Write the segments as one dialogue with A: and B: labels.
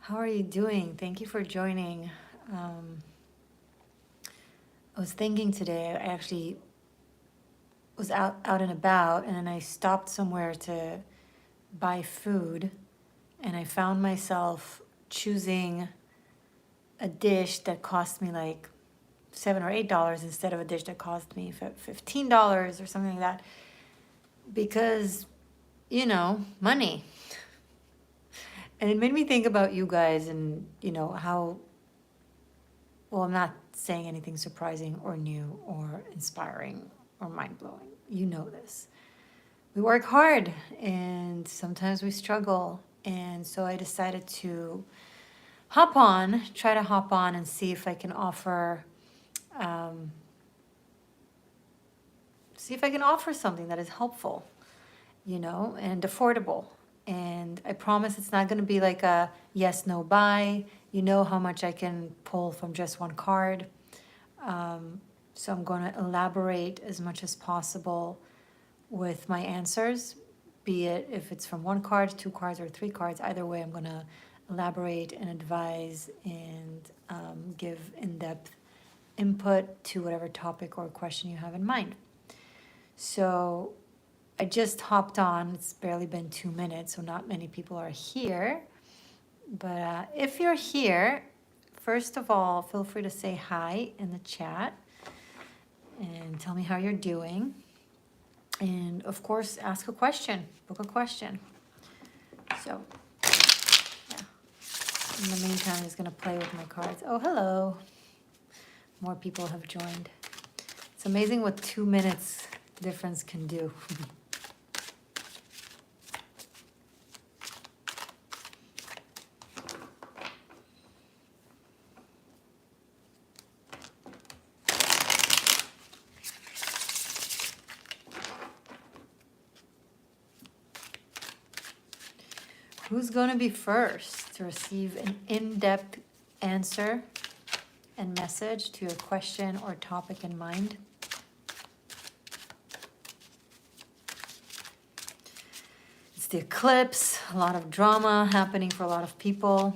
A: How are you doing? Thank you for joining. I was thinking today, I actually was out and about, and then I stopped somewhere to buy food, and I found myself choosing a dish that cost me like $7 or $8 instead of a dish that cost me $15 or something like that, because, money. And it made me think about you guys and, how, well, I'm not saying anything surprising or new or inspiring or mind blowing. You know this. We work hard and sometimes we struggle. And so I decided to try to hop on and see if I can um, offer something that is helpful, and affordable. And I promise it's not going to be like a yes, no, buy. You know how much I can pull from just one card. So I'm going to elaborate as much as possible with my answers, be it if it's from one card, two cards, or three cards. Either way, I'm going to elaborate and advise and give in-depth input to whatever topic or question you have in mind. So I just hopped on. It's barely been 2 minutes, so not many people are here. But if you're here, first of all, feel free to say hi in the chat and tell me how you're doing. And of course, ask a question, book a question. So, yeah. In the meantime, I'm just going to play with my cards. Oh, hello. More people have joined. It's amazing what 2 minutes difference can do. Who's going to be first to receive an in-depth answer and message to your question or topic in mind? It's the eclipse, a lot of drama happening for a lot of people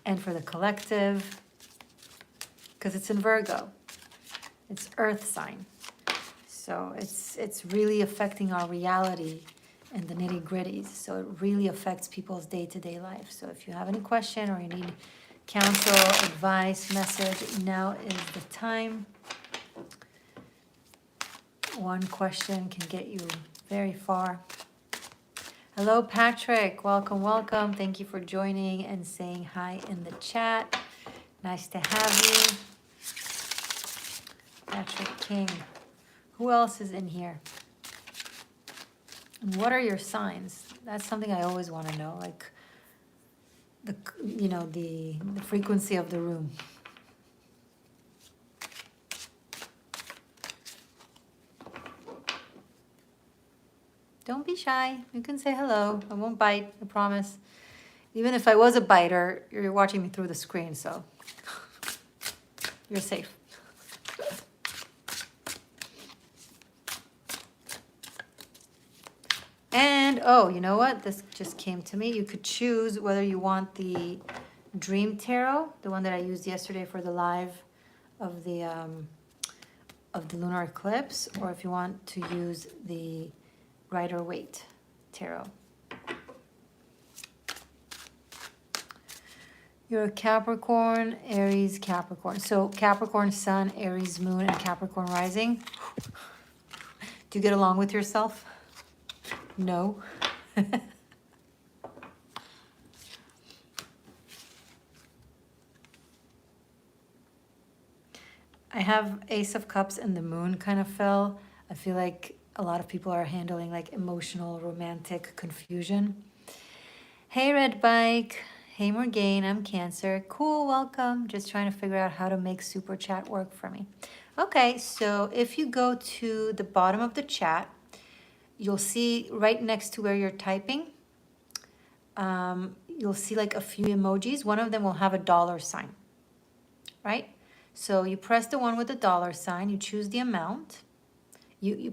A: and for the collective, because it's in Virgo. It's Earth sign. So it's really affecting our reality and the nitty-gritties. So it really affects people's day-to-day life. So if you have any question or you need counsel, advice, message, now is the time. One question can get you very far. Hello, Patrick. Welcome, welcome. Thank you for joining and saying hi in the chat. Nice to have you. Patrick King. Who else is in here? And what are your signs? That's something I always want to know, like the frequency of the room. Don't be shy. You can say hello. I won't bite, I promise. Even if I was a biter, you're watching me through the screen, so you're safe. And, oh, you know what? This just came to me. You could choose whether you want the Dream Tarot, the one that I used yesterday for the live of the lunar eclipse, or if you want to use the Rider-Waite Tarot. You're a Capricorn, Aries, Capricorn. So Capricorn Sun, Aries Moon, and Capricorn Rising. Do you get along with yourself? No. I have Ace of Cups and the Moon kind of fell. I feel like a lot of people are handling like emotional, romantic confusion. Hey, Red Bike. Hey, Morgainne. I'm Cancer. Cool, welcome. Just trying to figure out how to make SuperChat work for me. Okay, so if you go to the bottom of the chat, you'll see right next to where you're typing, you'll see like a few emojis. One of them will have a dollar sign, right? So you press the one with the dollar sign, you choose the amount. You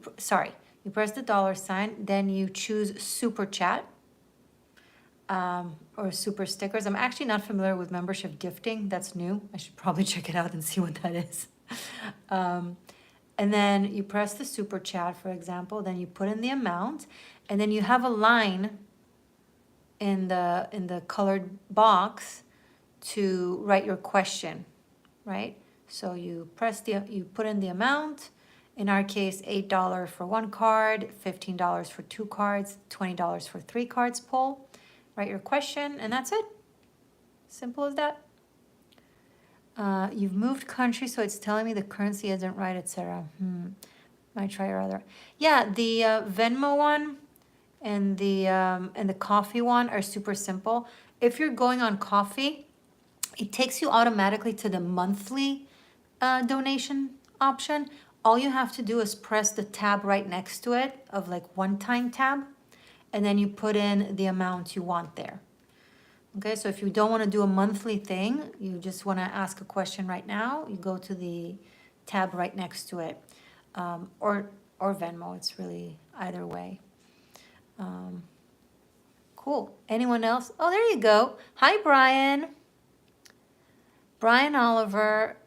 A: press the dollar sign, then you choose Super Chat. or super stickers. I'm actually not familiar with membership gifting. That's new. I should probably check it out and see what that is. And then you press the super chat, for example, then you put in the amount, and then you have a line in the colored box to write your question, right? So you put in the amount. In our case, $8 for one card, $15 for two cards, $20 for three cards pull. Write your question, and that's it. Simple as that. You've moved country, so it's telling me the currency isn't right, etc. Might try your other. Yeah, the Venmo one and the coffee one are super simple. If you're going on coffee, it takes you automatically to the monthly donation option. All you have to do is press the tab right next to it of like one-time tab, and then you put in the amount you want there. Okay, so if you don't want to do a monthly thing, you just want to ask a question right now, you go to the tab right next to it, or Venmo. It's really either way. Cool. Anyone else? Oh, there you go. Hi, Brian. Brian Oliver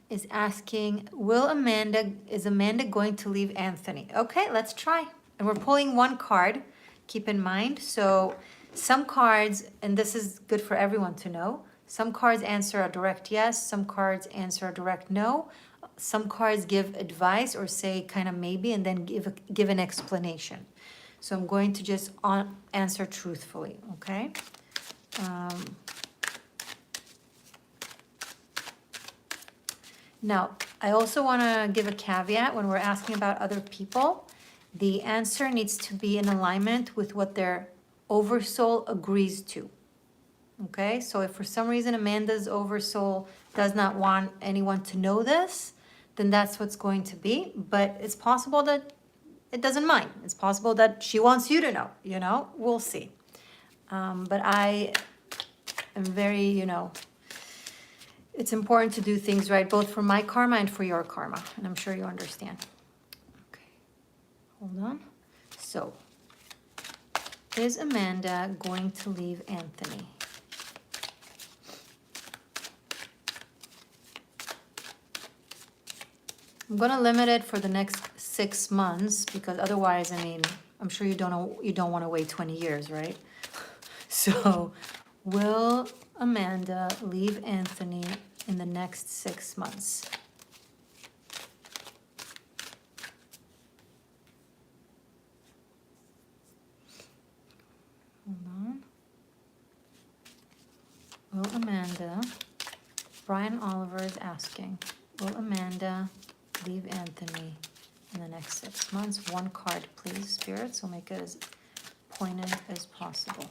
A: is asking, is Amanda going to leave Anthony? Okay, let's try. And we're pulling one card, keep in mind. So some cards, and this is good for everyone to know, some cards answer a direct yes, some cards answer a direct no. Some cards give advice or say kind of maybe, and then give an explanation. So I'm going to just answer truthfully, okay? Now, I also want to give a caveat when we're asking about other people. The answer needs to be in alignment with what their oversoul agrees to. Okay, so if for some reason Amanda's oversoul does not want anyone to know this, then that's what's going to be. But it's possible that it doesn't mind. It's possible that she wants you to know, we'll see. But I am very, it's important to do things right, both for my karma and for your karma. And I'm sure you understand. Okay, hold on. So, is Amanda going to leave Anthony? I'm going to limit it for the next 6 months because otherwise, I'm sure you don't want to wait 20 years, right? So, will Amanda leave Anthony in the next 6 months? Hold on. Will Amanda, Brian Oliver is asking, will Amanda leave Anthony in the next 6 months? One card, please, Spirit, so make it as pointed as possible.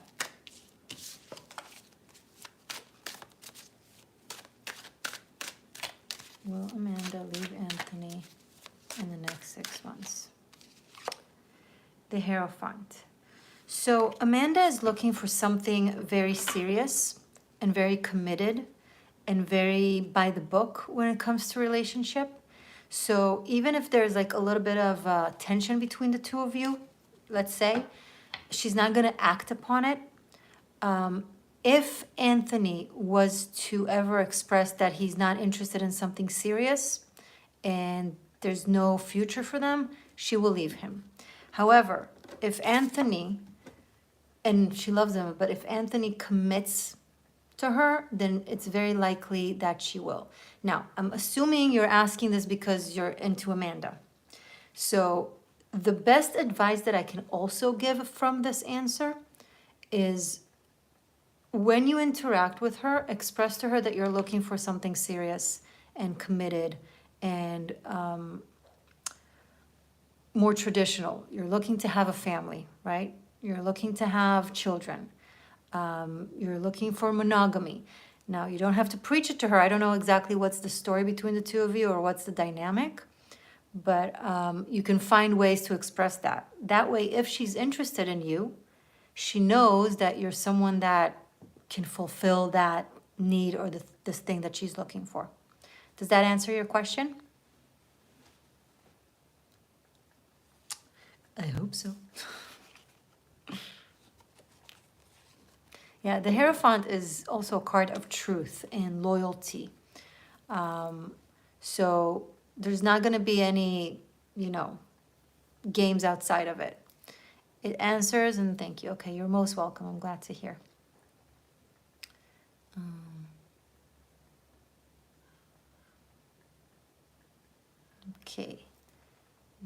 A: Will Amanda leave Anthony in the next 6 months? The Hierophant. So Amanda is looking for something very serious and very committed and very by the book when it comes to relationship. So even if there's like a little bit of tension between the two of you, let's say, she's not going to act upon it. If Anthony was to ever express that he's not interested in something serious and there's no future for them, she will leave him. However, if Anthony, and she loves him, but if Anthony commits to her, then it's very likely that she will. Now, I'm assuming you're asking this because you're into Amanda. So the best advice that I can also give from this answer is when you interact with her, express to her that you're looking for something serious and committed and more traditional. You're looking to have a family, right? You're looking to have children. You're looking for monogamy. Now, you don't have to preach it to her. I don't know exactly what's the story between the two of you or what's the dynamic, but you can find ways to express that. That way, if she's interested in you, she knows that you're someone that can fulfill that need or this thing that she's looking for. Does that answer your question? I hope so. Yeah, the Hierophant is also a card of truth and loyalty. So there's not going to be any, you know, games outside of it. It answers and thank you. Okay, you're most welcome. I'm glad to hear. Okay,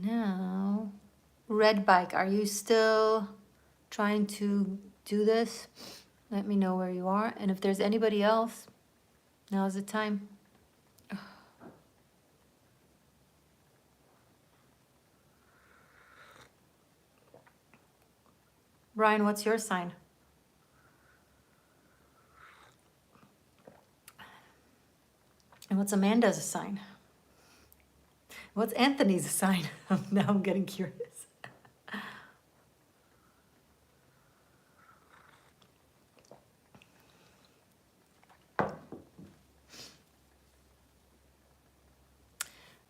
A: now, Red Bike, are you still trying to do this? Let me know where you are. And if there's anybody else, now's the time. Brian, what's your sign? And what's Amanda's sign? What's Anthony's sign? Now I'm getting curious.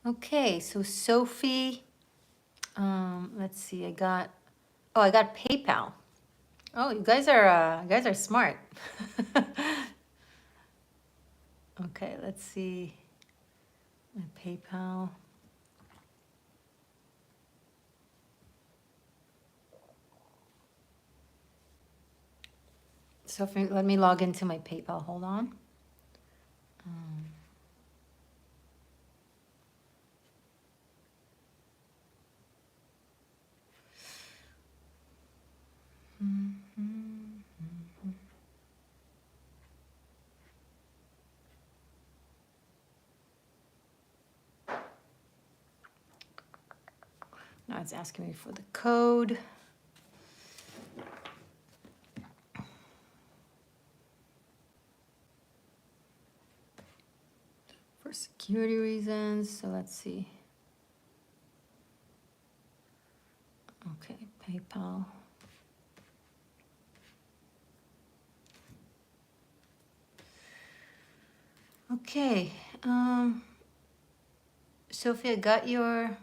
A: Okay, so Sophie, let's see, I got PayPal. Oh, you guys are smart. Okay, let's see. My PayPal. Sophie, let me log into my PayPal. Hold on. Now it's asking me for the code. For security reasons, so let's see. Okay, PayPal. Okay, Sophia, got your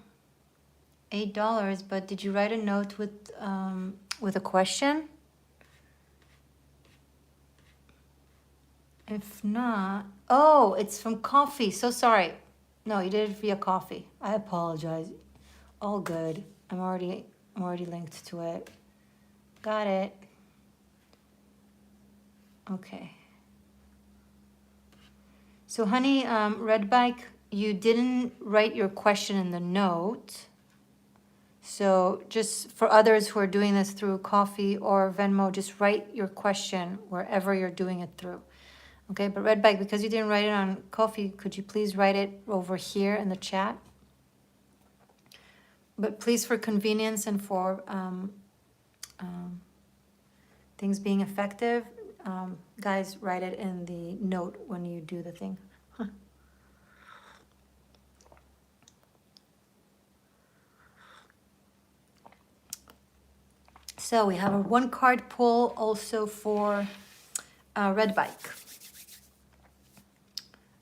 A: $8, but did you write a note with a question? If not, oh, it's from coffee. So sorry. No, you did it via coffee. I apologize. All good. I'm already linked to it. Got it. Okay. So, honey, Red Bike, you didn't write your question in the note. So, just for others who are doing this through Coffee or Venmo, just write your question wherever you're doing it through. Okay, but Red Bike, because you didn't write it on Coffee, could you please write it over here in the chat? But please, for convenience and for things being effective, guys, write it in the note when you do the thing. So we have a 1-card pull also for Red Bike.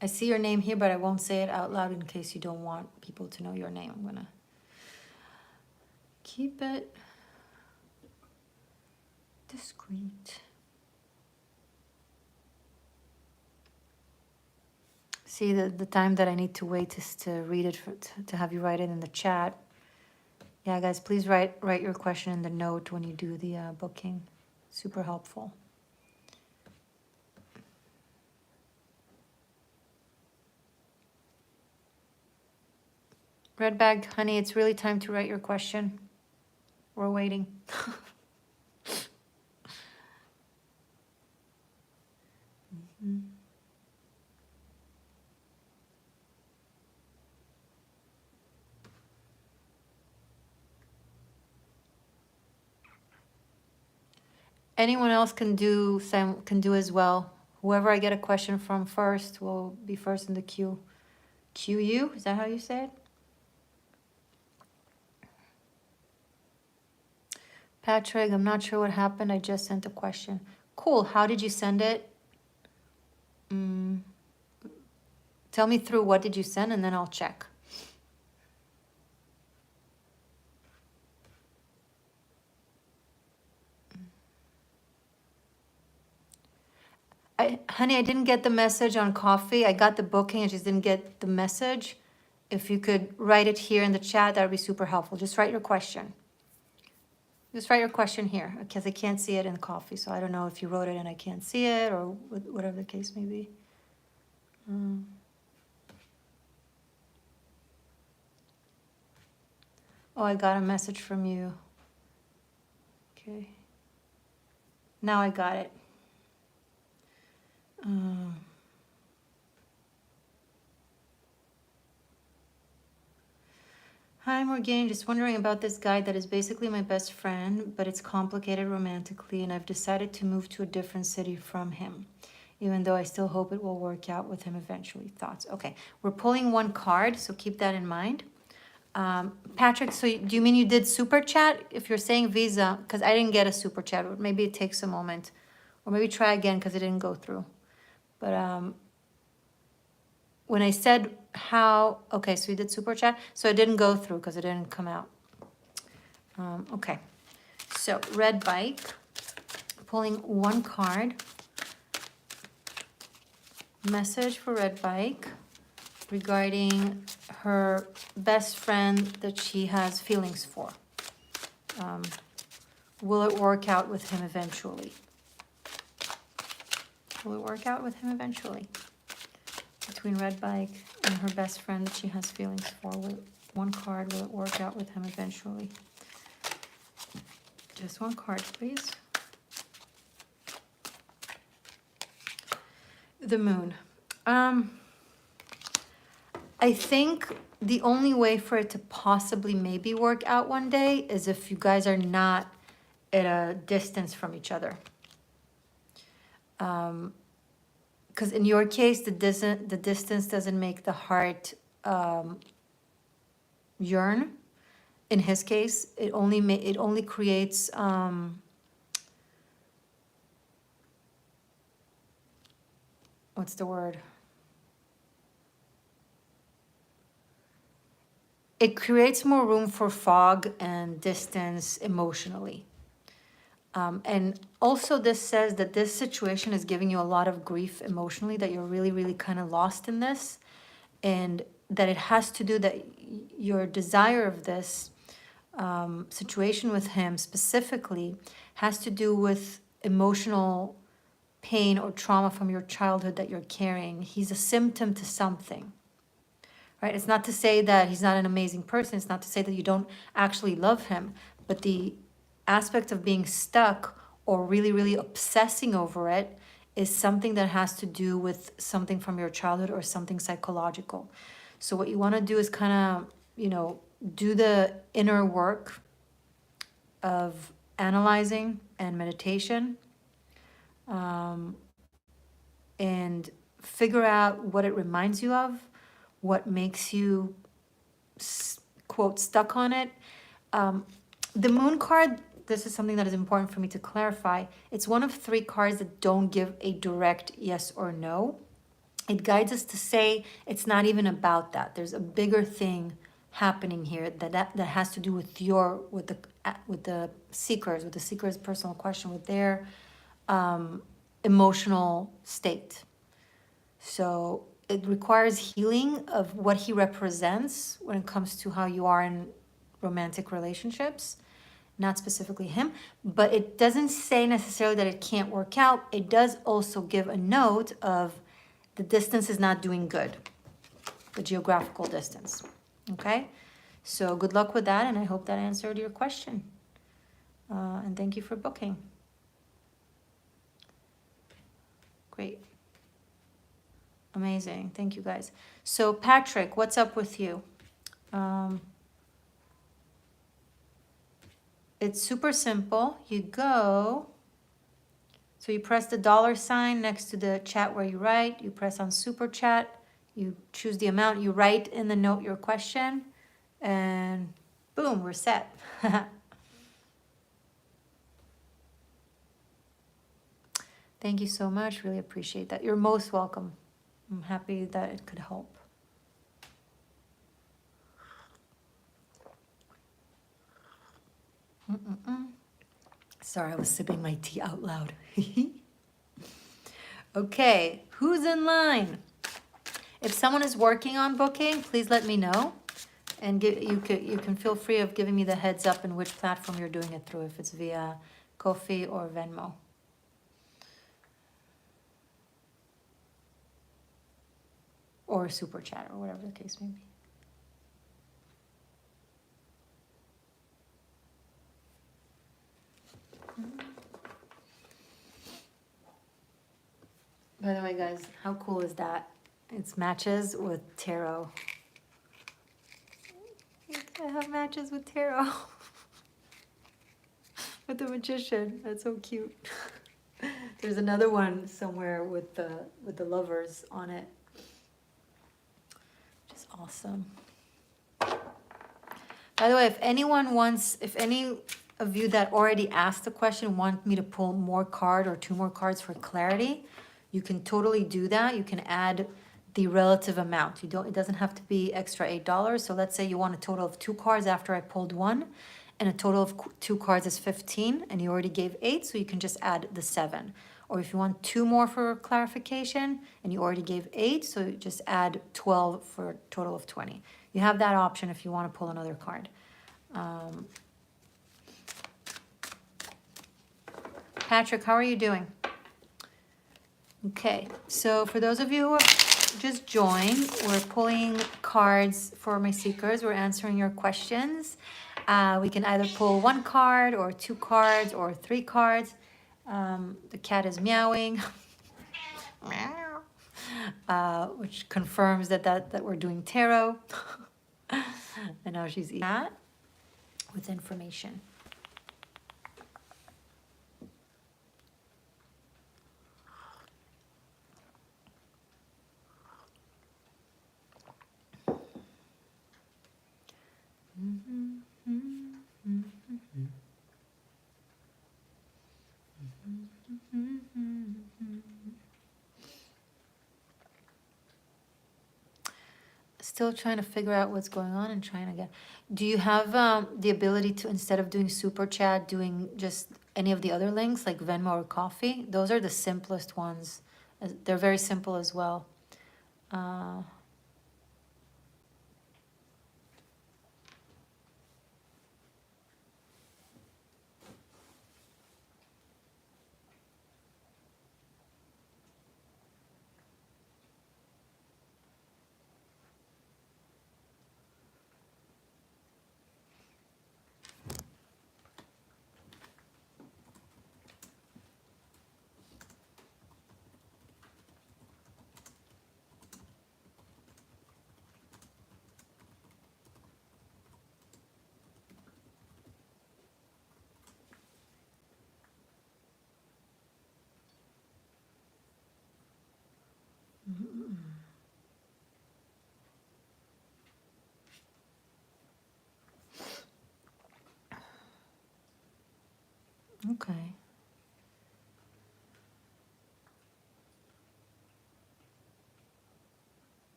A: I see your name here, but I won't say it out loud in case you don't want people to know your name. I'm gonna keep it discreet. See the time that I need to wait is to read it, to have you write it in the chat. Yeah, guys, please write your question in the note when you do the booking. Super helpful. Red Bag, honey, it's really time to write your question. We're waiting. Anyone else can do as well. Whoever I get a question from first will be first in the queue. QU, is that how you say it? Patrick, I'm not sure what happened. I just sent a question. Cool. How did you send it? Tell me through what did you send, and then I'll check. Honey, I didn't get the message on coffee. I got the booking, I just didn't get the message. If you could write it here in the chat, that would be super helpful. Just write your question. Just write your question here, because I can't see it in coffee, so I don't know if you wrote it and I can't see it, or whatever the case may be. Oh, I got a message from you. Okay. Now I got it. Hi, Morgainne. Just wondering about this guy that is basically my best friend, but it's complicated romantically, and I've decided to move to a different city from him, even though I still hope it will work out with him eventually. Thoughts? Okay, we're pulling one card, so keep that in mind. Patrick, so do you mean you did super chat? If you're saying visa, because I didn't get a super chat, maybe it takes a moment, or maybe try again because it didn't go through. But when I said how, okay, so you did super chat, so it didn't go through because it didn't come out. Okay, so red bike, pulling one card. Message for red bike regarding her best friend that she has feelings for. Will it work out with him eventually? Will it work out with him eventually? Between red bike and her best friend that she has feelings for. One card, will it work out with him eventually? Just one card, please. The moon. I think the only way for it to possibly maybe work out one day is if you guys are not at a distance from each other. Because in your case, the distance doesn't make the heart yearn. In his case, it only creates what's the word? It creates more room for fog and distance emotionally. And also this says that this situation is giving you a lot of grief emotionally, that you're really, really kind of lost in this, and that it has to do that your desire of this situation with him specifically has to do with emotional pain or trauma from your childhood that you're carrying. He's a symptom to something, right? It's not to say that he's not an amazing person. It's not to say that you don't actually love him, but the aspect of being stuck or really, really obsessing over it is something that has to do with something from your childhood or something psychological. So what you want to do is kind of, do the inner work of analyzing and meditation, and figure out what it reminds you of, what makes you, quote, stuck on it. The moon card, this is something that is important for me to clarify. It's one of 3 cards that don't give a direct yes or no. It guides us to say it's not even about that. There's a bigger thing happening here that has to do with the seeker's personal question, with their emotional state. So it requires healing of what he represents when it comes to how you are in romantic relationships, not specifically him, but it doesn't say necessarily that it can't work out. It does also give a note of the distance is not doing good, the geographical distance, okay? So good luck with that, and I hope that answered your question. And thank you for booking. Great. Amazing. Thank you, guys. So Patrick, what's up with you? It's super simple. You go, so you press the $sign next to the chat where you write. You press on super chat. You choose the amount. You write in the note your question, and boom, we're set. Thank you so much. Really appreciate that. You're most welcome. I'm happy that it could help. Sorry, I was sipping my tea out loud. Okay, who's in line? If someone is working on booking, please let me know. And you can feel free of giving me the heads up in which platform you're doing it through, if it's via Ko-fi or Venmo. Or SuperChat, or whatever the case may be. By the way, guys, how cool is that? It's matches with tarot. I have matches with tarot. With the magician. That's so cute. There's another one somewhere with the lovers on it. Which is awesome. By the way, if any of you that already asked the question want me to pull more card or 2 more cards for clarity, you can totally do that. You can add the relative amount. It doesn't have to be extra $8. So let's say you want a total of 2 cards after I pulled 1, and a total of 2 cards is 15, and you already gave 8, so you can just add the 7. Or if you want 2 more for clarification, and you already gave 8, so you just add 12 for a total of 20. You have that option if you want to pull another card. Patrick, how are you doing? Okay, so for those of you who have just joined, we're pulling cards for my seekers. We're answering your questions. We can either pull 1 card or 2 cards or 3 cards. The cat is meowing, which confirms that we're doing tarot. And now she's eating that with information. Still trying to figure out what's going on and trying to get. Do you have the ability to, instead of doing super chat, doing just any of the other links like Venmo or Ko-fi? Those are the simplest ones. They're very simple as well. Okay.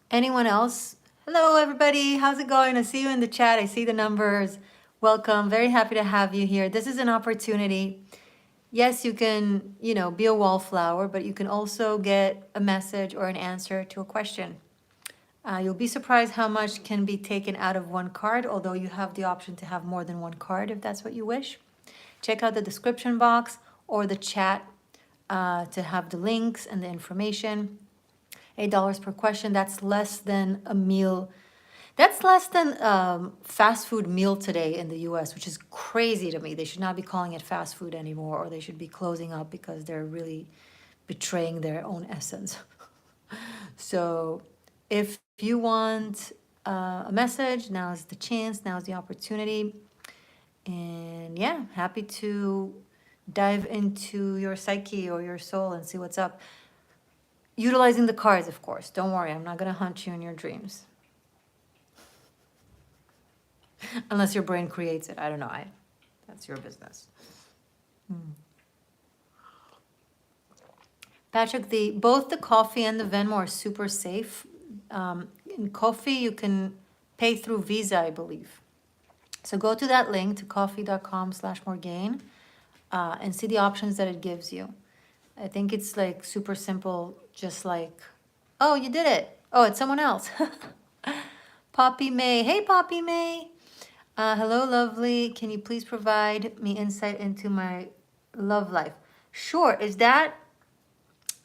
A: Anyone else? Hello, everybody. How's it going? I see you in the chat. I see the numbers. Welcome. Very happy to have you here. This is an opportunity. Yes, you can, be a wallflower, but you can also get a message or an answer to a question. You'll be surprised how much can be taken out of 1 card, although you have the option to have more than 1 card if that's what you wish. Check out the description box or the chat to have the links and the information. $8 per question, that's less than a meal. That's less than fast food meal today in the US, which is crazy to me. They should not be calling it fast food anymore, or they should be closing up because they're really betraying their own essence. So if you want a message, now is the chance, now is the opportunity. And yeah, happy to dive into your psyche or your soul and see what's up. Utilizing the cards, of course. Don't worry, I'm not going to hunt you in your dreams. Unless your brain creates it. I don't know. That's your business. Patrick, both the Ko-fi and the Venmo are super safe. In Ko-fi, you can pay through Visa, I believe. So go to that link to coffee.com/Morgainne and see the options that it gives you. I think it's like super simple, just like, oh, you did it. Oh, it's someone else. Poppy May. Hey, Poppy May. Hello, lovely. Can you please provide me insight into my love life? Sure. Is that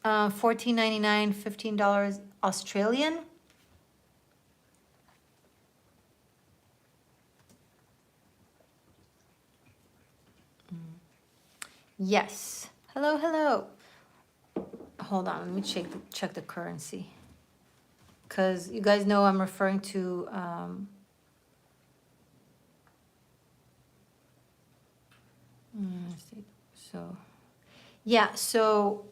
A: $14.99, $15 Australian? Yes. Hello, hello. Hold on, let me check the currency. Because you guys know I'm referring to let's see. So yeah, so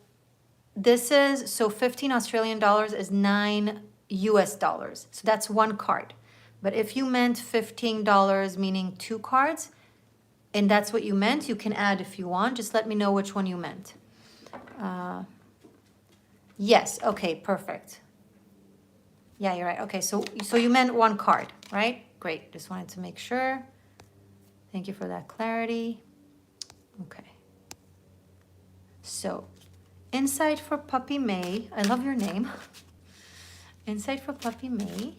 A: this is, so 15 Australian dollars is 9 US dollars. So that's one card. But if you meant $15, meaning 2 cards, and that's what you meant, you can add if you want. Just let me know which one you meant. Yes, okay, perfect. Yeah, you're right. Okay, so you meant 1 card, right? Great, just wanted to make sure. Thank you for that clarity. Okay. So, insight for Puppy May. I love your name. Insight for Puppy May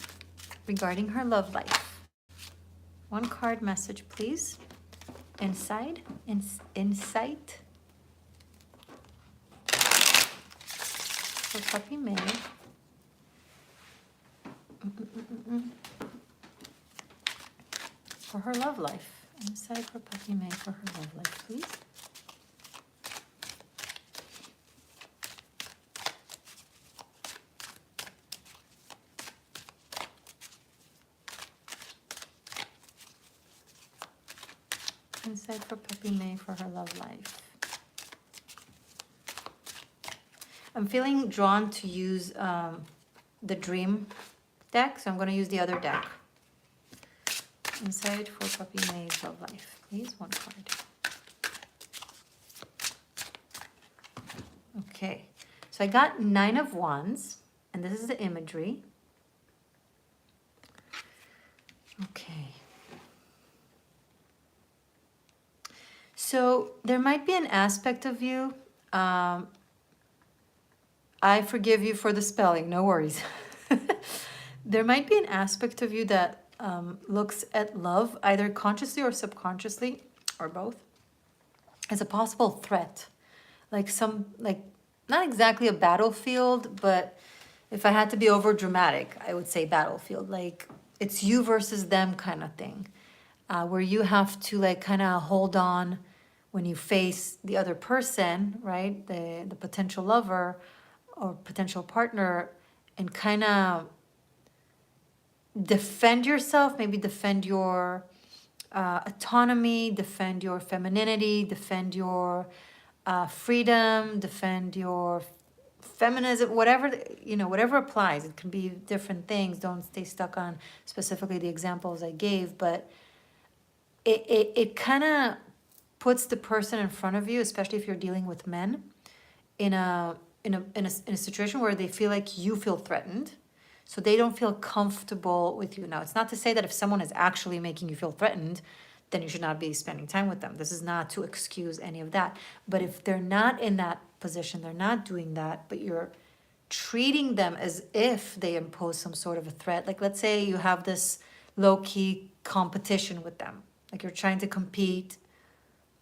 A: regarding her love life. 1 card message, please. Insight. For Puppy May. For her love life. Insight for Puppy May for her love life, please. Insight for Puppy May for her love life. I'm feeling drawn to use the Dream deck, so I'm going to use the other deck. Insight for Puppy May's love life. Please, 1 card. Okay, so I got 9 of Wands, and this is the imagery. Okay. So there might be an aspect of you, I forgive you for the spelling, no worries. There might be an aspect of you that looks at love, either consciously or subconsciously, or both, as a possible threat. Like not exactly a battlefield, but if I had to be over dramatic, I would say battlefield. Like it's you versus them kind of thing, where you have to like kind of hold on when you face the other person, right? The potential lover or potential partner, and kind of defend yourself, maybe defend your autonomy, defend your femininity, defend your freedom, defend your feminism, whatever, whatever applies. It can be different things. Don't stay stuck on specifically the examples I gave, but it kind of puts the person in front of you, especially if you're dealing with men, in a situation where they feel like you feel threatened. So they don't feel comfortable with you. Now, it's not to say that if someone is actually making you feel threatened, then you should not be spending time with them. This is not to excuse any of that. But if they're not in that position, they're not doing that, but you're treating them as if they impose some sort of a threat. Like let's say you have this low-key competition with them. Like you're trying to compete,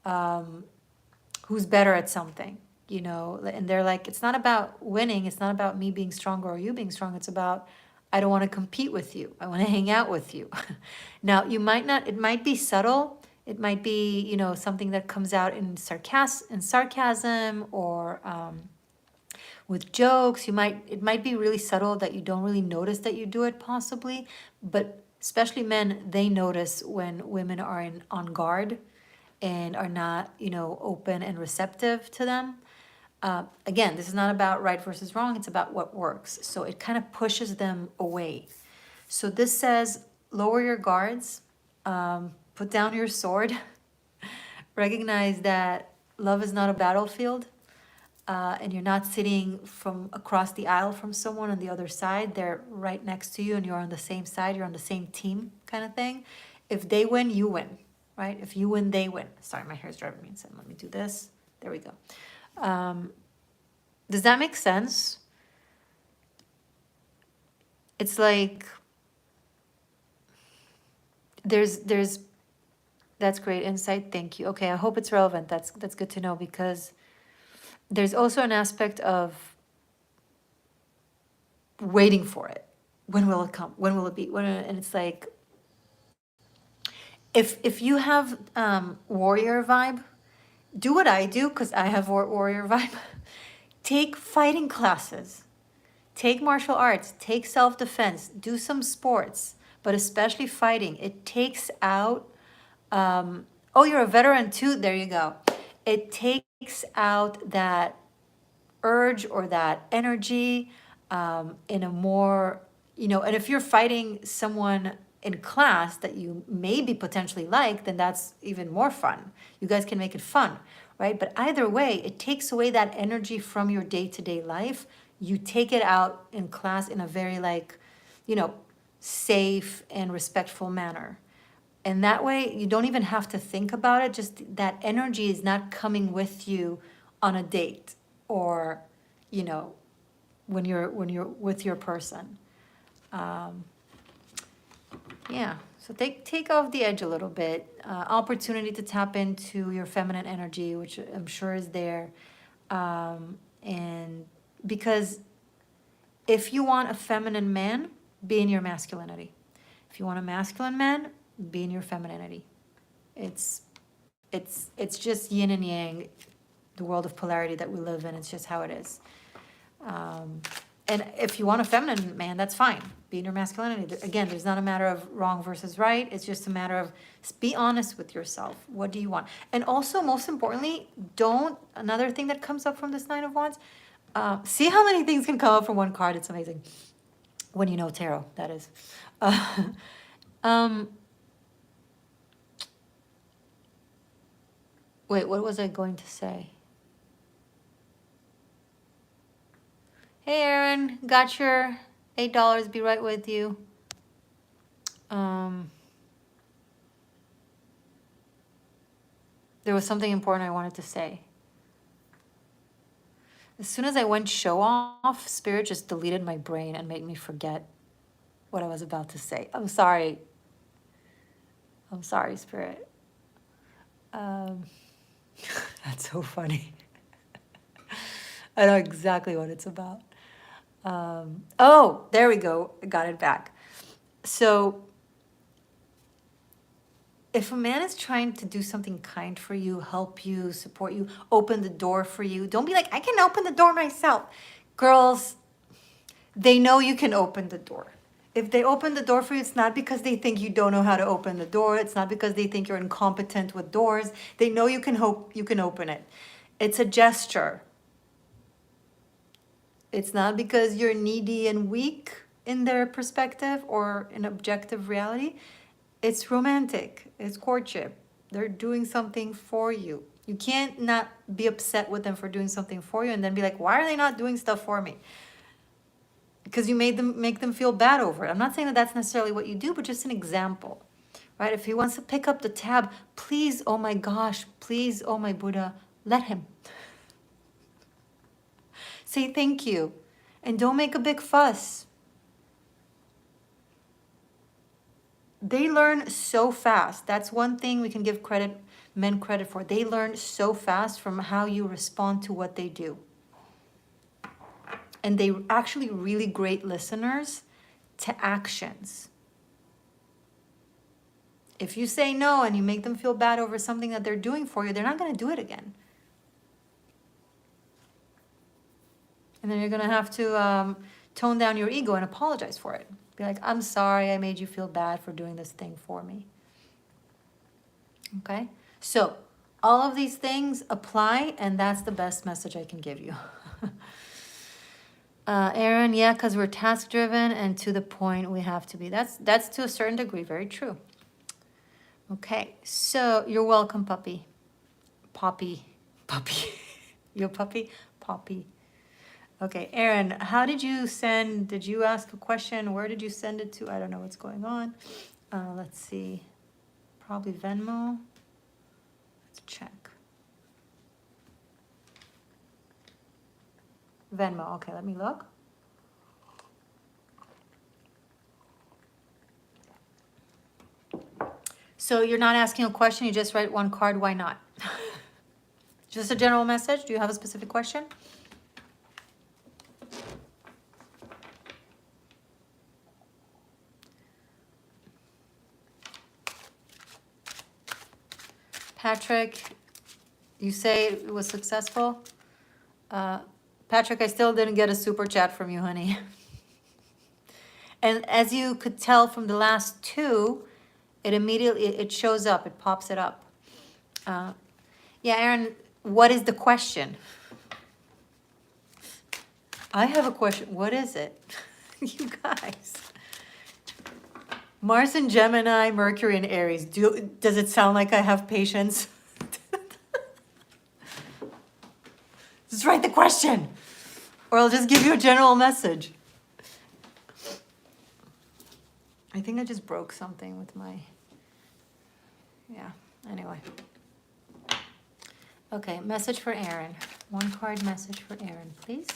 A: who's better at something, and they're like, it's not about winning, it's not about me being stronger or you being strong, it's about, I don't want to compete with you, I want to hang out with you. Now, it might be subtle, it might be, something that comes out in sarcasm or with jokes. It might be really subtle that you don't really notice that you do it possibly, but especially men, they notice when women are on guard and are not, open and receptive to them. Again, this is not about right versus wrong, it's about what works. So it kind of pushes them away. So this says, lower your guards, put down your sword, recognize that love is not a battlefield, and you're not sitting from across the aisle from someone on the other side. They're right next to you and you're on the same side, you're on the same team kind of thing. If they win, you win, right? If you win, they win. Sorry, my hair's driving me insane. Let me do this. There we go. Does that make sense? It's like there's that's great insight. Thank you. Okay, I hope it's relevant. That's good to know, because there's also an aspect of waiting for it. When will it come? When will it be? And it's like, if you have warrior vibe, do what I do, because I have warrior vibe. Take fighting classes, take martial arts, take self-defense, do some sports, but especially fighting. It takes out, oh, you're a veteran too, there you go. It takes out that urge or that energy in a more, and if you're fighting someone in class that you maybe potentially like, then that's even more fun. You guys can make it fun, right? But either way, it takes away that energy from your day-to-day life. You take it out in class in a very safe and respectful manner. And that way you don't even have to think about it. Just that energy is not coming with you on a date, or, when you're with your person. Yeah, so take off the edge a little bit. Opportunity to tap into your feminine energy, which I'm sure is there. And because if you want a feminine man, be in your masculinity. If you want a masculine man, be in your femininity. It's just yin and yang, the world of polarity that we live in. It's just how it is. And if you want a feminine man, that's fine. Be in your masculinity. Again, there's not a matter of wrong versus right. It's just a matter of be honest with yourself. What do you want? And also, most importantly, another thing that comes up from this Nine of Wands, see how many things can come up from one card. It's amazing. When you know tarot, that is. Wait, what was I going to say? Hey, Aaron, got your $8. Be right with you. There was something important I wanted to say. As soon as I went show off, Spirit just deleted my brain and made me forget what I was about to say. I'm sorry. I'm sorry, Spirit. That's so funny. I know exactly what it's about. Oh, there we go. I got it back. So if a man is trying to do something kind for you, help you, support you, open the door for you, don't be like, I can open the door myself. Girls, they know you can open the door. If they open the door for you, it's not because they think you don't know how to open the door. It's not because they think you're incompetent with doors. They know you can open it. It's a gesture. It's not because you're needy and weak in their perspective or in objective reality. It's romantic. It's courtship. They're doing something for you. You can't not be upset with them for doing something for you and then be like, why are they not doing stuff for me? Because you make them feel bad over it. I'm not saying that that's necessarily what you do, but just an example, right? If he wants to pick up the tab, please, oh my gosh, please, oh my Buddha, let him. Say thank you. And don't make a big fuss. They learn so fast. That's one thing we can give men credit for. They learn so fast from how you respond to what they do. And they actually really great listeners to actions. If you say no and you make them feel bad over something that they're doing for you, they're not going to do it again. And then you're going to have to tone down your ego and apologize for it. Be like, I'm sorry I made you feel bad for doing this thing for me. Okay? So all of these things apply, and that's the best message I can give you. Aaron, yeah, because we're task-driven and to the point we have to be. That's to a certain degree very true. Okay, so you're welcome, puppy. Poppy. You a puppy? Poppy. Okay, Aaron, how did you ask a question? Where did you send it to? I don't know what's going on. Let's see. Probably Venmo. Let's check. Venmo, okay, let me look. So you're not asking a question, you just write one card, why not? Just a general message, do you have a specific question? Patrick, you say it was successful? Patrick, I still didn't get a super chat from you, honey. And as you could tell from the last two, it immediately, it shows up, it pops it up. Yeah, Aaron, what is the question? I have a question, what is it? You guys. Mars and Gemini, Mercury and Aries, does it sound like I have patience? Just write the question, or I'll just give you a general message. I think I just broke something with my, yeah, anyway. Okay, message for Aaron. One card message for Aaron, please.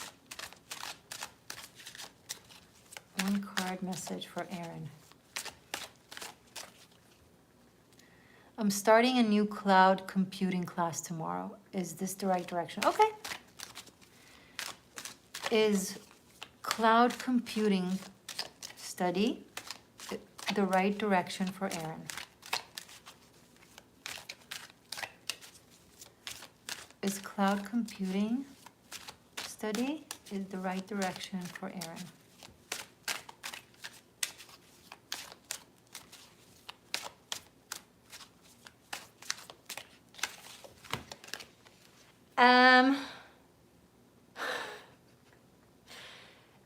A: One card message for Aaron. I'm starting a new cloud computing class tomorrow. Is this the right direction? Okay. Is cloud computing study the right direction for Aaron? Is cloud computing study is the right direction for Aaron?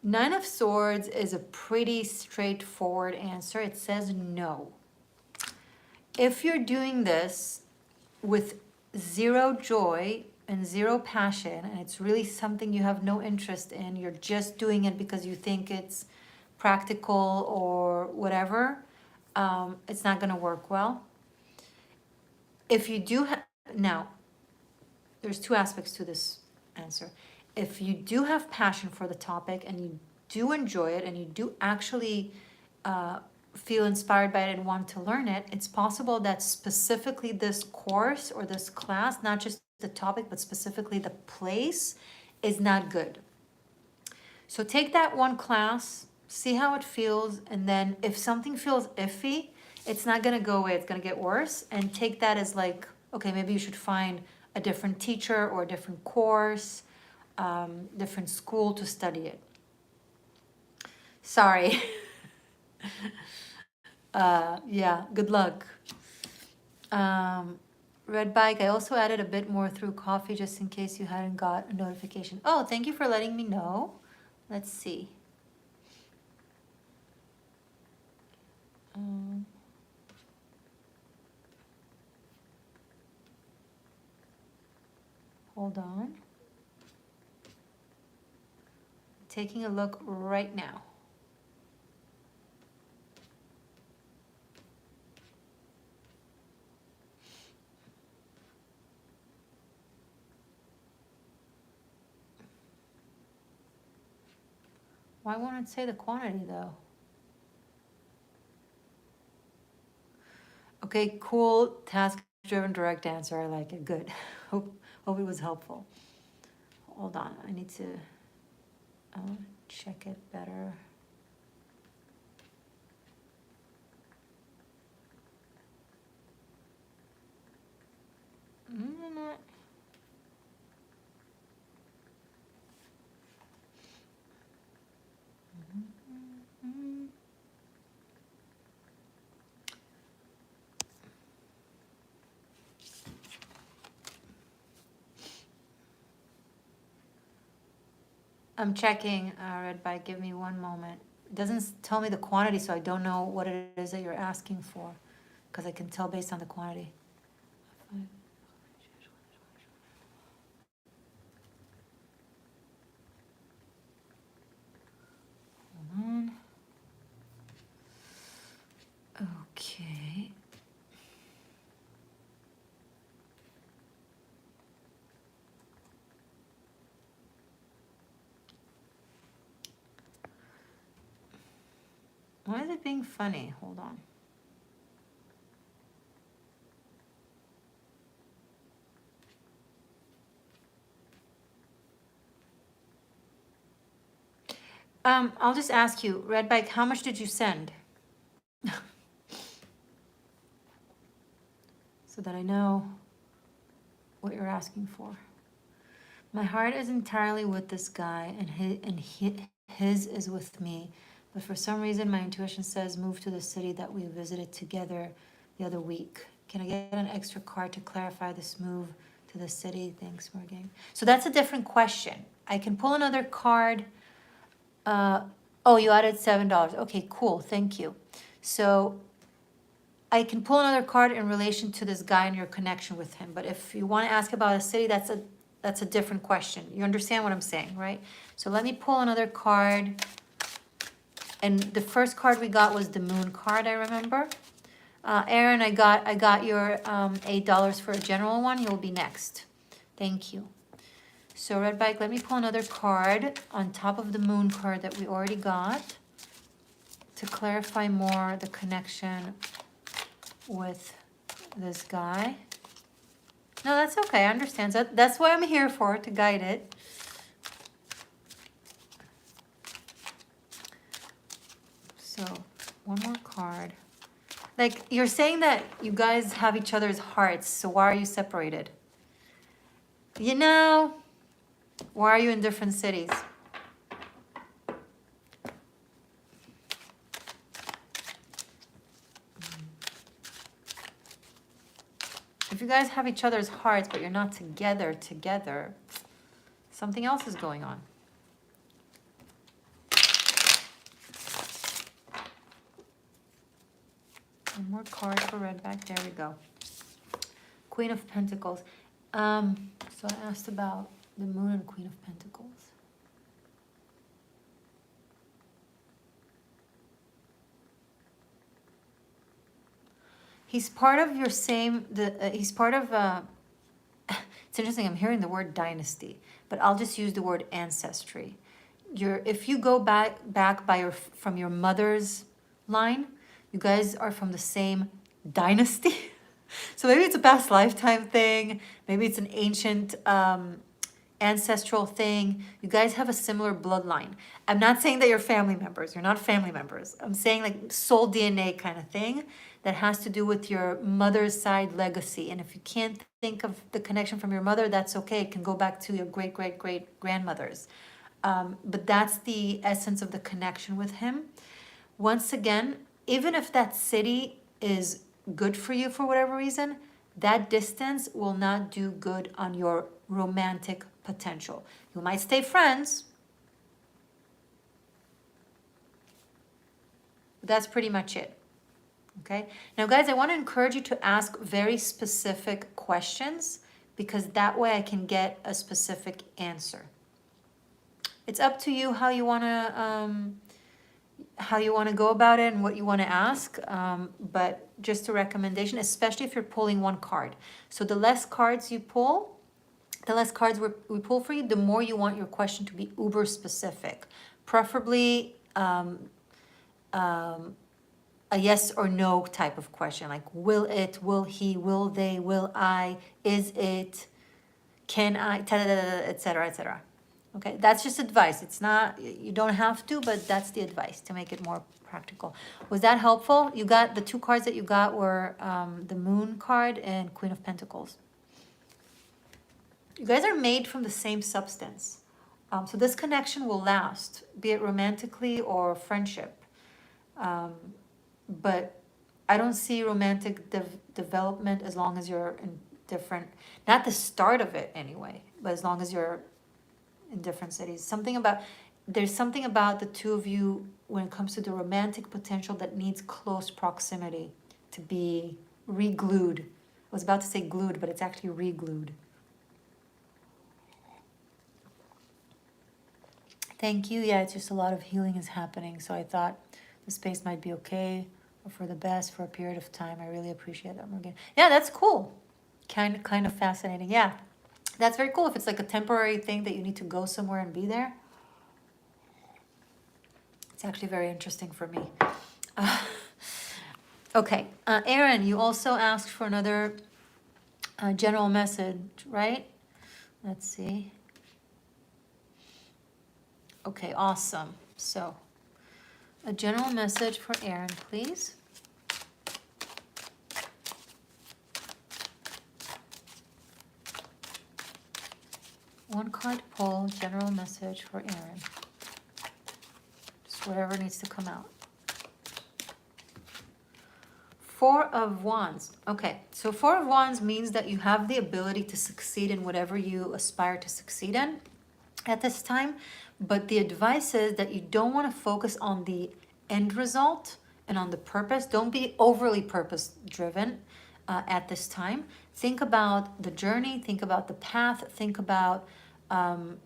A: Nine of Swords is a pretty straightforward answer. It says no. If you're doing this with zero joy and zero passion, and it's really something you have no interest in, you're just doing it because you think it's practical or whatever, it's not gonna work well. If you do now, there's two aspects to this answer. If you do have passion for the topic and you do enjoy it and you do actually feel inspired by it and want to learn it, it's possible that specifically this course or this class, not just the topic, but specifically the place, is not good. So take that one class, see how it feels, and then if something feels iffy, it's not gonna go away, it's gonna get worse, and take that as like, okay, maybe you should find a different teacher or a different course, different school to study it. Sorry. Yeah, good luck. Red Bike, I also added a bit more through coffee just in case you hadn't got a notification. Oh, thank you for letting me know. Let's see. Hold on. Taking a look right now. Why won't it say the quantity though? Okay, cool, task-driven direct answer. I like it. Good. Hope it was helpful. Hold on, I need to check it better. I'm checking, Red Bike, give me one moment. It doesn't tell me the quantity, so I don't know what it is that you're asking for, because I can tell based on the quantity. Hold on. Okay. being funny. Hold on. I'll just ask you, Red Bike, how much did you send? So that I know what you're asking for. My heart is entirely with this guy, and his is with me. But for some reason, my intuition says move to the city that we visited together the other week. Can I get an extra card to clarify this move to the city? Thanks, Morgainne. So that's a different question. I can pull another card. Oh, you added $7. Okay, cool. Thank you. So I can pull another card in relation to this guy and your connection with him. But if you want to ask about a city, that's a different question. You understand what I'm saying, right? So let me pull another card. And the first card we got was the moon card, I remember. Aaron, I got your $8 for a general one. You'll be next. Thank you. So Red Bike, let me pull another card on top of the moon card that we already got to clarify more the connection with this guy. No, that's okay. I understand. That's why I'm here for, to guide it. So, one more card. Like, you're saying that you guys have each other's hearts, so why are you separated? You know, why are you in different cities? If you guys have each other's hearts, but you're not together, something else is going on. One more card for Redback. There we go. Queen of Pentacles. So I asked about the Moon and Queen of Pentacles. He's part of your same, he's part of, it's interesting, I'm hearing the word dynasty, but I'll just use the word ancestry. If you go back from your mother's line, you guys are from the same dynasty. So maybe it's a past lifetime thing, maybe it's an ancient ancestral thing. You guys have a similar bloodline. I'm not saying that you're family members. You're not family members. I'm saying like soul DNA kind of thing that has to do with your mother's side legacy. And if you can't think of the connection from your mother, that's okay. It can go back to your great-great-great-grandmothers. But that's the essence of the connection with him. Once again, even if that city is good for you for whatever reason, that distance will not do good on your romantic potential. You might stay friends. But that's pretty much it. Okay? Now, guys, I want to encourage you to ask very specific questions because that way I can get a specific answer. It's up to you how you want to go about it and what you want to ask. But just a recommendation, especially if you're pulling one card. So the less cards you pull, the less cards we pull for you, the more you want your question to be uber specific. Preferably a yes or no type of question, like will it, will he, will they, will I, is it, can I, etc., etc. Okay, that's just advice. It's not, you don't have to, but that's the advice to make it more practical. Was that helpful? You got, the two cards that you got were the Moon card and Queen of Pentacles. You guys are made from the same substance. So this connection will last, be it romantically or friendship. But I don't see romantic development as long as you're in different, not the start of it anyway, but as long as you're in different cities. There's something about the two of you when it comes to the romantic potential that needs close proximity to be re-glued. I was about to say glued, but it's actually re-glued. Thank you. Yeah, it's just a lot of healing is happening. So I thought the space might be okay or for the best for a period of time. I really appreciate that, Morgainne. Yeah, that's cool. Kind of fascinating. Yeah, that's very cool. If it's like a temporary thing that you need to go somewhere and be there, it's actually very interesting for me. Okay, Aaron, you also asked for another general message, right? Let's see. Okay, awesome. So, a general message for Aaron, please. One card pull, general message for Aaron. Just whatever needs to come out. Four of Wands. Okay, so Four of Wands means that you have the ability to succeed in whatever you aspire to succeed in at this time. But the advice is that you don't want to focus on the end result and on the purpose. Don't be overly purpose driven at this time. Think about the journey, think about the path, think about, kind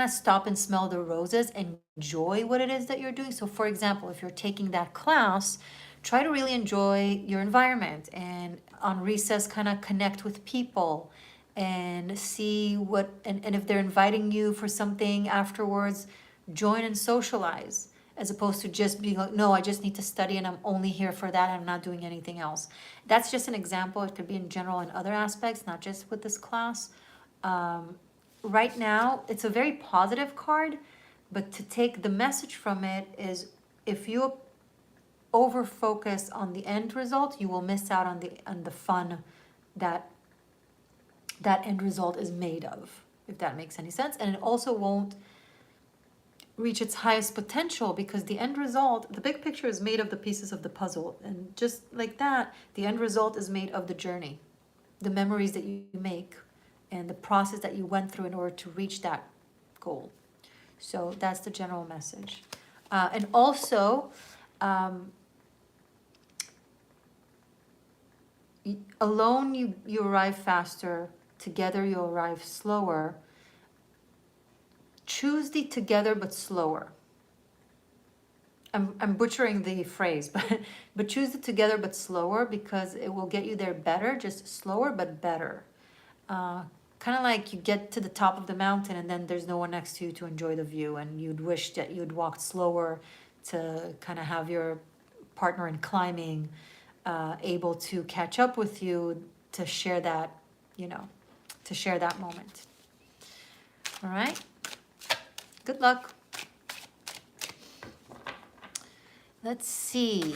A: of stop and smell the roses and enjoy what it is that you're doing. So, for example, if you're taking that class, try to really enjoy your environment and on recess, kind of connect with people and see what, and if they're inviting you for something afterwards, join and socialize, as opposed to just being like, no, I just need to study and I'm only here for that. I'm not doing anything else. That's just an example. It could be in general in other aspects, not just with this class. Right now, it's a very positive card, but to take the message from it is if you over focus on the end result, you will miss out on the fun that end result is made of, if that makes any sense. And it also won't reach its highest potential because the end result, the big picture is made of the pieces of the puzzle. And just like that, the end result is made of the journey, the memories that you make, and the process that you went through in order to reach that goal. So that's the general message. And also, alone you arrive faster, together you arrive slower. Choose the together but slower. I'm butchering the phrase, but choose the together but slower because it will get you there better, just slower but better. Kind of like you get to the top of the mountain and then there's no one next to you to enjoy the view, and you'd wish that you'd walked slower to kind of have your partner in climbing able to catch up with you to share that, to share that moment. All right. Good luck. Let's see.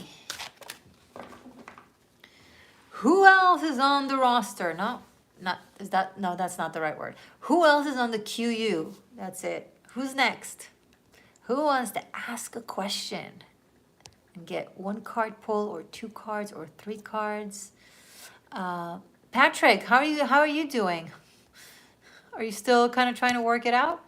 A: Who else is on the roster? No, that's not the right word. Who else is on the QU? That's it. Who's next? Who wants to ask a question and get one card pull or two cards or three cards? Patrick, how are you doing? Are you still kind of trying to work it out?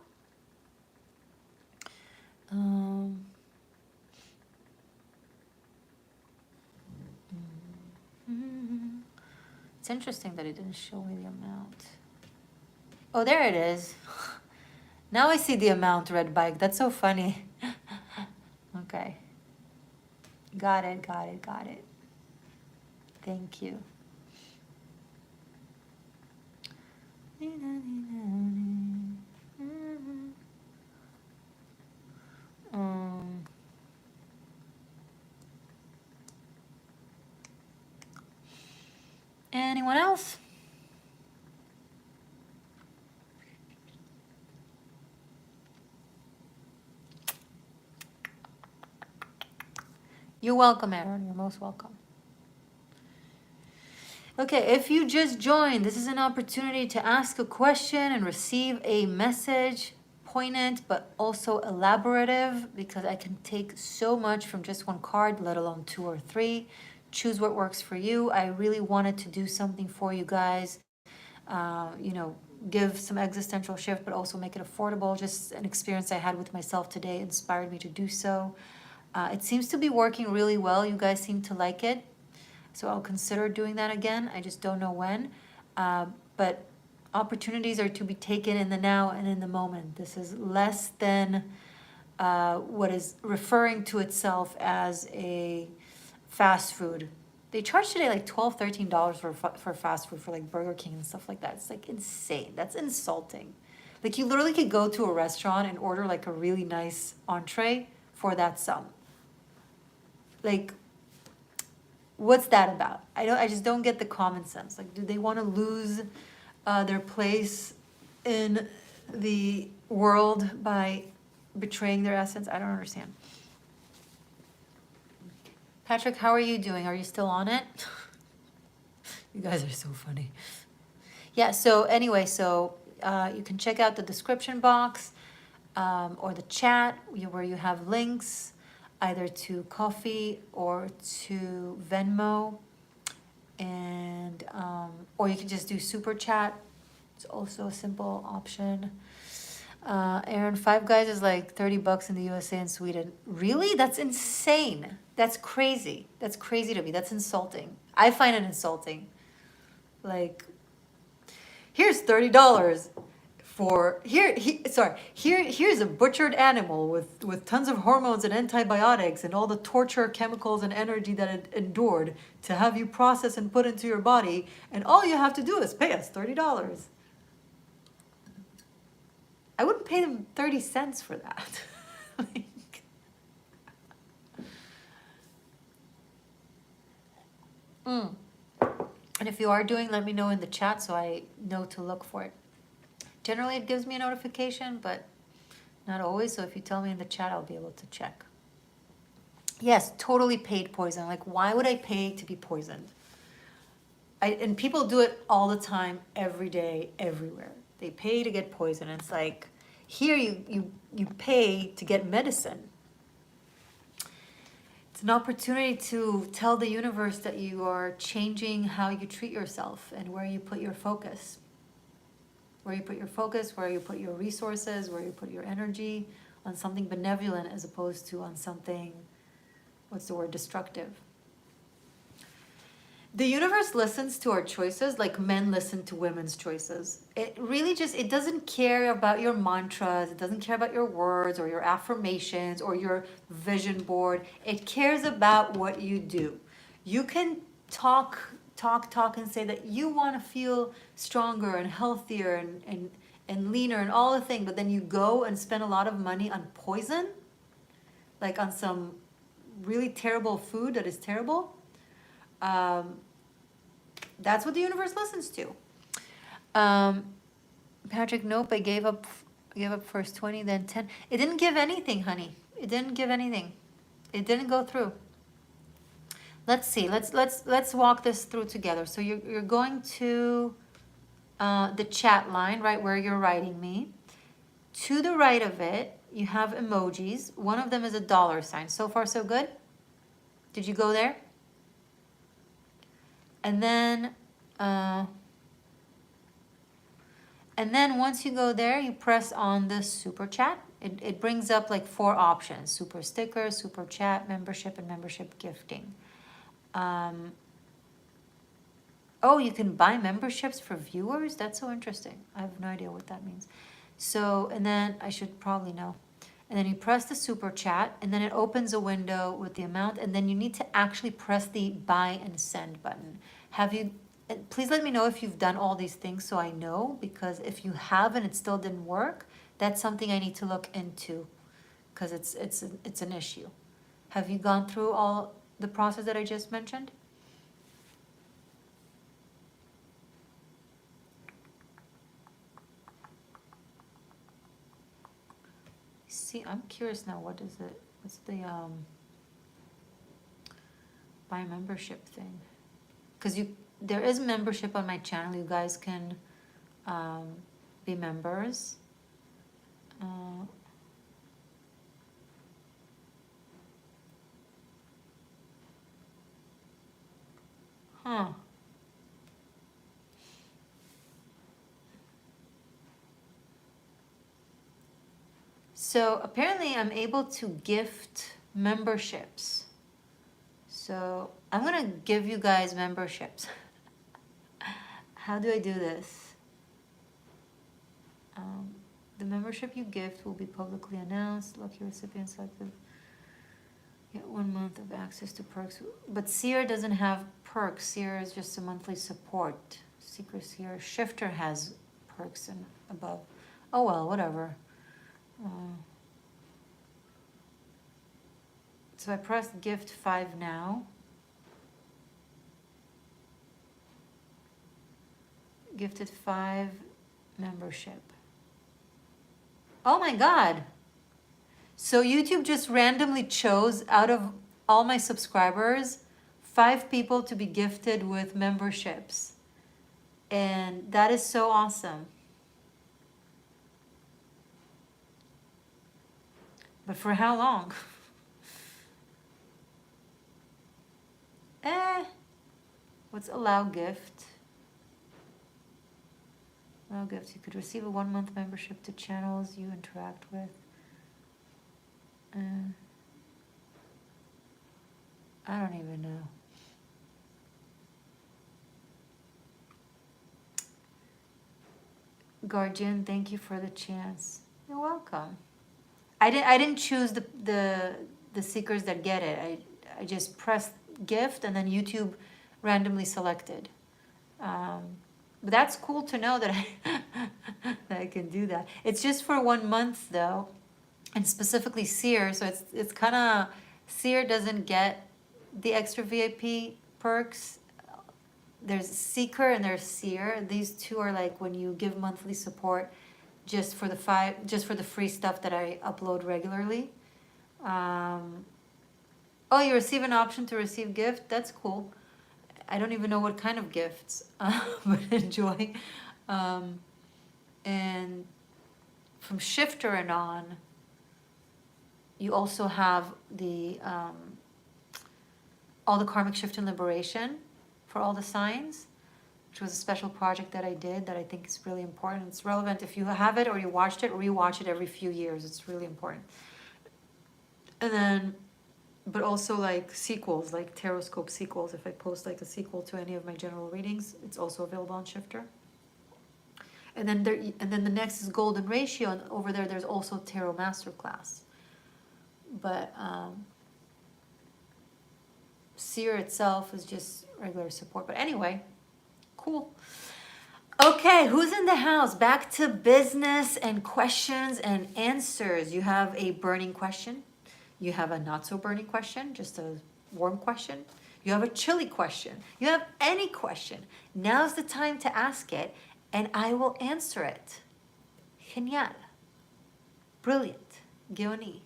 A: It's interesting that it didn't show me the amount. Oh, there it is. Now I see the amount, Red Bike. That's so funny. Okay. Got it. Thank you. Anyone else? You're welcome, Aaron. You're most welcome. Okay, if you just joined, this is an opportunity to ask a question and receive a message, poignant but also elaborative, because I can take so much from just one card, let alone two or three. Choose what works for you. I really wanted to do something for you guys, give some existential shift, but also make it affordable. Just an experience I had with myself today inspired me to do so. It seems to be working really well. You guys seem to like it. So I'll consider doing that again. I just don't know when. But opportunities are to be taken in the now and in the moment. This is less than what is referring to itself as a fast food. They charge today like $12, $13 for fast food, for like Burger King and stuff like that. It's like insane. That's insulting. Like you literally could go to a restaurant and order like a really nice entree for that sum. like, what's that about? I just don't get the common sense. Like, do they want to lose their place in the world by betraying their essence? I don't understand. Patrick, how are you doing? Are you still on it? You guys are so funny. Yeah, so anyway, so you can check out the description box or the chat where you have links either to Coffee or to Venmo, and or you can just do Super Chat. It's also a simple option. Aaron, Five Guys is like $30 in the USA and Sweden. Really? That's insane. That's crazy. That's crazy to me. That's insulting. I find it insulting. Like, here's $30 for here's a butchered animal with tons of hormones and antibiotics and all the torture chemicals and energy that it endured to have you process and put into your body, and all you have to do is pay us $30. I wouldn't pay them 30 cents for that. Like, and if you are doing, let me know in the chat so I know to look for it. Generally, it gives me a notification, but not always. So if you tell me in the chat, I'll be able to check. Yes, totally paid poison. Like, why would I pay to be poisoned? And people do it all the time, every day, everywhere. They pay to get poison. It's like, here you pay to get medicine. It's an opportunity to tell the universe that you are changing how you treat yourself and where you put your focus. Where you put your focus, where you put your resources, where you put your energy on something benevolent as opposed to on something, what's the word, destructive. The universe listens to our choices like men listen to women's choices. It really just, it doesn't care about your mantras, it doesn't care about your words or your affirmations or your vision board. It cares about what you do. You can talk and say that you want to feel stronger and healthier and leaner and all the things, but then you go and spend a lot of money on poison, like on some really terrible food that is terrible. That's what the universe listens to. Patrick, nope, I gave up first 20, then 10. It didn't give anything, honey. It didn't give anything. It didn't go through. Let's see. Let's walk this through together. So you're going to the chat line, right where you're writing me. To the right of it, you have emojis. One of them is a $sign. So far, so good? Did you go there? And then once you go there, you press on the Super Chat. It brings up like 4 options: Super Sticker, Super Chat, Membership, and Membership Gifting. Oh, you can buy memberships for viewers? That's so interesting. I have no idea what that means. So, and then I should probably know. And then you press the Super Chat, and then it opens a window with the amount, and then you need to actually press the buy and send button. Have you, please let me know if you've done all these things so I know, because if you haven't, it still didn't work, that's something I need to look into, because it's an issue. Have you gone through all the process that I just mentioned? See, I'm curious now, what is it? What's the buy membership thing? Because there is membership on my channel. You guys can be members. Huh. So apparently I'm able to gift memberships. So I'm gonna give you guys memberships. How do I do this? The membership you gift will be publicly announced. Lucky recipient selected. Get 1 month of access to perks. But Seer doesn't have perks. Seer is just a monthly support. Secret Seer. Shifter has perks and above. Oh well, whatever. So I pressed gift 5 now. Gifted 5 membership. Oh my God. So YouTube just randomly chose out of all my subscribers, 5 people to be gifted with memberships. And that is so awesome. But for how long? What's allow gift? Allow gifts. You could receive a 1-month membership to channels you interact with. I don't even know. Guardian, thank you for the chance. You're welcome. I didn't choose the seekers that get it. I just pressed gift and then YouTube randomly selected. But that's cool to know that that I can do that. It's just for 1 month though, and specifically Seer. So it's kind of, Seer doesn't get the extra VIP perks. There's Seeker and there's Seer. These two are like when you give monthly support, just for the free stuff that I upload regularly. Oh, you receive an option to receive gift. That's cool. I don't even know what kind of gifts, but enjoy. And from Shifter and on, you also have the all the karmic shift and liberation for all the signs, which was a special project that I did that I think is really important. It's relevant if you have it or you watched it, rewatch it every few years. It's really important. And then, but also like sequels, like Taroscope sequels. If I post like a sequel to any of my general readings, it's also available on Shifter. And then the next is Golden Ratio, and over there's also Tarot Masterclass. But Seer itself is just regular support. But anyway, cool. Okay, who's in the house? Back to business and questions and answers. You have a burning question. You have a not so burning question, just a warm question. You have a chilly question. You have any question. Now's the time to ask it, and I will answer it. Genial. Brilliant. Geoni.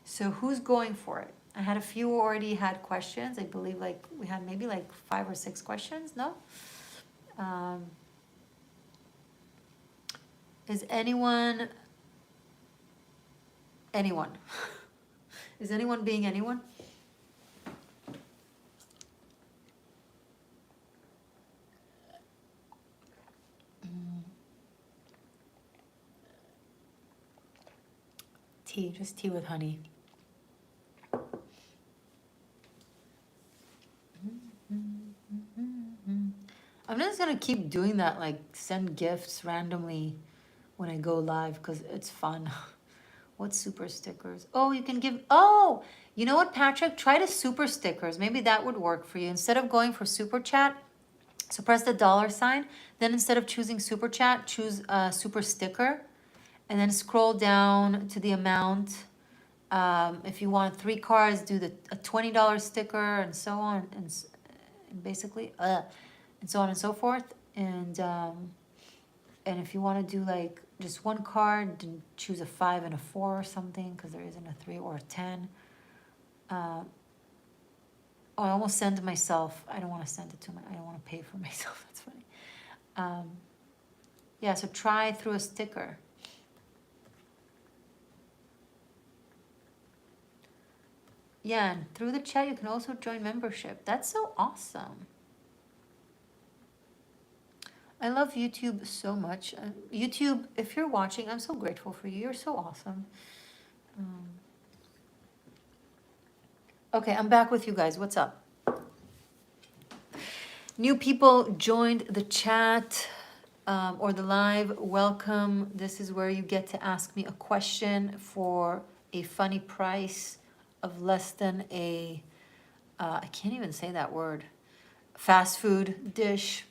A: So who's going for it? I had a few already had questions. I believe like we had maybe like 5 or 6 questions, no? Is anyone? Is anyone being anyone? Tea, just tea with honey. I'm just gonna keep doing that, like send gifts randomly when I go live because it's fun. What super stickers? Oh, you can give, oh, you know what, Patrick? Try the super stickers. Maybe that would work for you. Instead of going for super chat, so press the $sign. Then instead of choosing super chat, choose super sticker. And then scroll down to the amount. If you want 3 cards, do a $20 sticker and so on. And basically, and so on and so forth. And if you want to do like just 1 card, then choose a 5 and a 4 or something, because there isn't a 3 or a 10. Oh, I almost sent it myself. I don't want to send it to I don't want to pay for myself. That's funny. Yeah, so try through a sticker. Yeah, and through the chat, you can also join membership. That's so awesome. I love YouTube so much. YouTube, if you're watching, I'm so grateful for you. You're so awesome. Okay, I'm back with you guys. What's up? New people joined the chat or the live. Welcome. This is where you get to ask me a question for a funny price of less than a, I can't even say that word, fast food dish.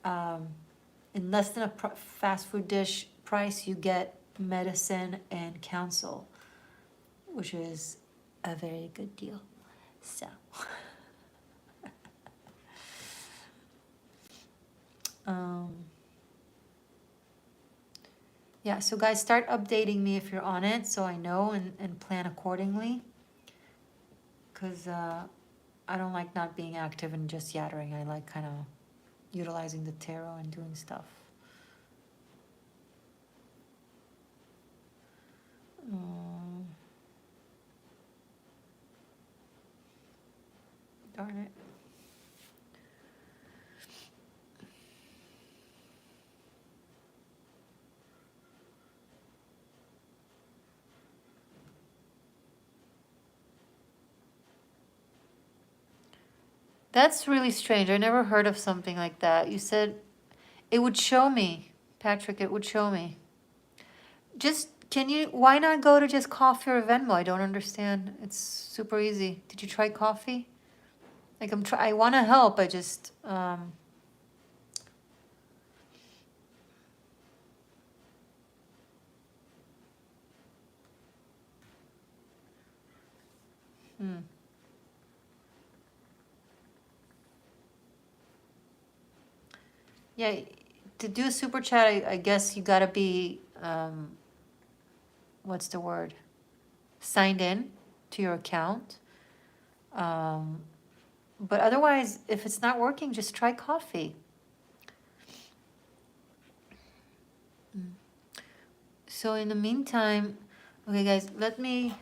A: In less than a fast food dish price, you get medicine and counsel, which is a very good deal. So, yeah, so guys, start updating me if you're on it so I know and plan accordingly. Because I don't like not being active and just yattering. I like kind of utilizing the tarot and doing stuff. Darn it. That's really strange. I never heard of something like that. You said it would show me, Patrick, it would show me. Just, why not go to just coffee or Venmo? I don't understand. It's super easy. Did you try coffee? Like, I want to help. I just, Yeah, to do super chat, I guess you gotta be, what's the word? Signed in to your account. But otherwise, if it's not working, just try coffee. So in the meantime, okay guys, let me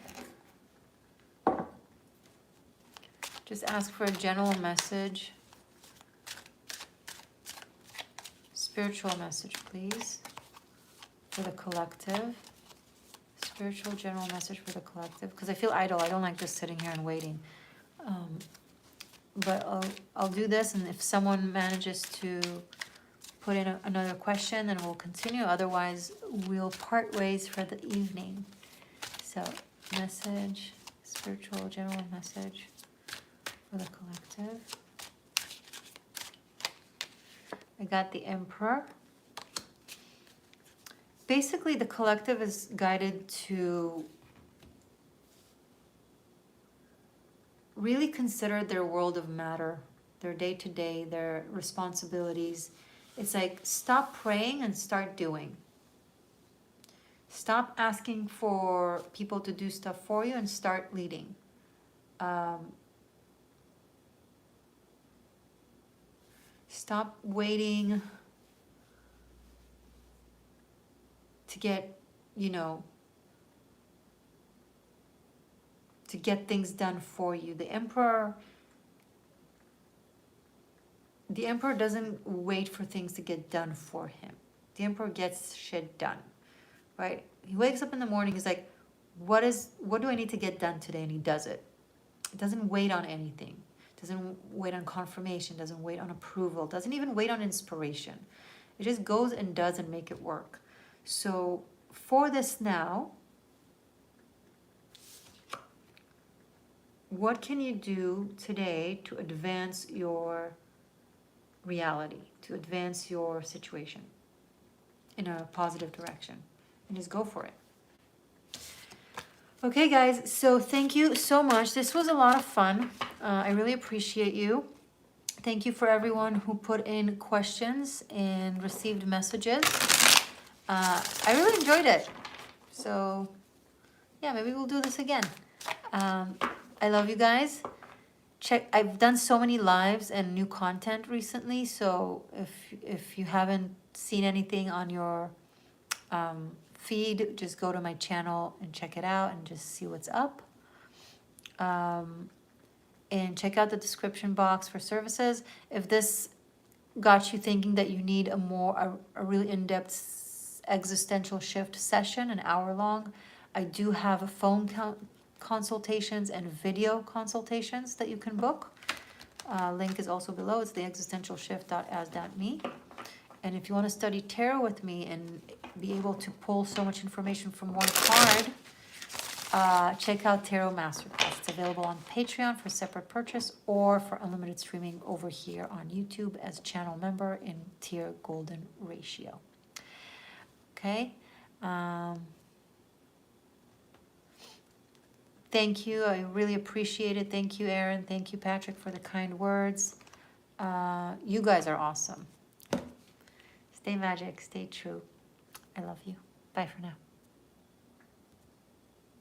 A: just ask for a general message. Spiritual message, please, for the collective. Spiritual general message for the collective, because I feel idle. I don't like just sitting here and waiting. But I'll do this, and if someone manages to put in another question, then we'll continue. Otherwise, we'll part ways for the evening. So, message, spiritual general message for the collective. I got the Emperor. Basically, the collective is guided to really consider their world of matter, their day-to-day, their responsibilities. It's like, stop praying and start doing. Stop asking for people to do stuff for you and start leading. Stop waiting to get, to get things done for you. The Emperor doesn't wait for things to get done for him. The Emperor gets shit done, right? He wakes up in the morning, he's like, what do I need to get done today? And he does it. It doesn't wait on anything. Doesn't wait on confirmation, doesn't wait on approval, doesn't even wait on inspiration. It just goes and does and make it work. So for this now, what can you do today to advance your reality, to advance your situation in a positive direction? And just go for it. Okay, guys, so thank you so much. This was a lot of fun. I really appreciate you. Thank you for everyone who put in questions and received messages. I really enjoyed it. So, yeah, maybe we'll do this again. I love you guys. I've done so many lives and new content recently, so if you haven't seen anything on your feed, just go to my channel and check it out and just see what's up. And check out the description box for services. If this got you thinking that you need a really in-depth existential shift session, an hour long, I do have a phone consultations and video consultations that you can book. Link is also below. It's the existentialshift.as.me. And if you want to study tarot with me and be able to pull so much information from one card, check out Tarot Masterclass. It's available on Patreon for separate purchase or for unlimited streaming over here on YouTube as channel member in tier golden ratio. Okay. Thank you. I really appreciate it. Thank you, Aaron. Thank you, Patrick, for the kind words. You guys are awesome. Stay magic. Stay true. I love you. Bye for now.